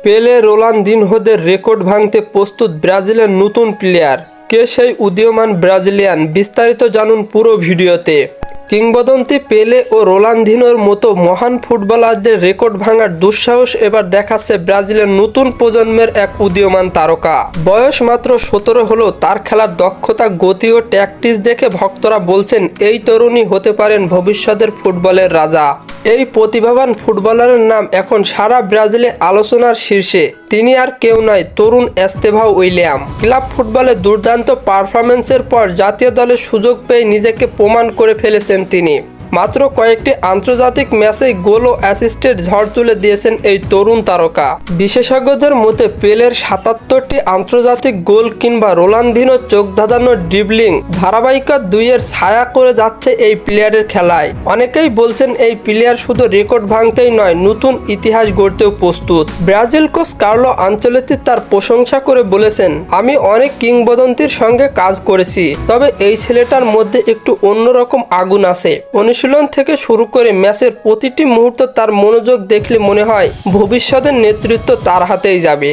পেলে রোনালদিনহোদের রেকর্ড ভাঙতে প্রস্তুত ব্রাজিলের নতুন প্লেয়ার। কে সেই উদীয়মান ব্রাজিলিয়ান? বিস্তারিত জানুন পুরো ভিডিওতে। কিংবদন্তি পেলে ও রোনালদিনহোর মতো মহান ফুটবলারদের রেকর্ড ভাঙার দুঃসাহস এবার দেখাচ্ছে ব্রাজিলের নতুন প্রজন্মের এক উদীয়মান তারকা। বয়স মাত্র 17 হলেও তার খেলার দক্ষতা, গতি ও ট্যাকটিক্স দেখে ভক্তরা বলছেন এই তরুণই হতে পারেন ভবিষ্যতের ফুটবলের রাজা। এই প্রতিভাবান ফুটবলারের নাম এখন সারা ব্রাজিলে আলোচনার শীর্ষে। তিনি আর কেউ নয়, তরুণ এস্তেভাও উইলিয়াম। ক্লাব ফুটবলে দুর্দান্ত পারফরম্যান্সের পর জাতীয় দলে সুযোগ পেয়ে নিজেকে প্রমাণ করে ফেলেছেন তিনি। মাত্র কয়েকটি আন্তর্জাতিক ম্যাচেই গোল ও অ্যাসিস্টের ঝড় তুলে দিয়েছেন এই তরুণ তারকা। বিশেষজ্ঞদের মতে পেলের 77টি আন্তর্জাতিক গোল কিংবা রোনালদিনহোর চোখ ধাঁধানো ড্রিবলিং ধারাবাহিকতা দুইয়ের ছায়া করে যাচ্ছে এই প্লেয়ারের খেলায়। অনেকেই বলছেন এই প্লেয়ার শুধু রেকর্ড ভাঙতেই নয়, নতুন ইতিহাস গড়তেও প্রস্তুত। ব্রাজিল কোচ কার্লো আনচেলত্তি তার প্রশংসা করে বলেছেন, আমি অনেক কিংবদন্তির সঙ্গে কাজ করেছি, তবে এই ছেলেটার মধ্যে একটু অন্যরকম আগুন আছে। অনুশীলন থেকে শুরু করে ম্যাচের প্রতিটি মুহূর্ত তার মনোযোগ দেখলে মনে হয় ভবিষ্যতের নেতৃত্ব তার হাতেই যাবে।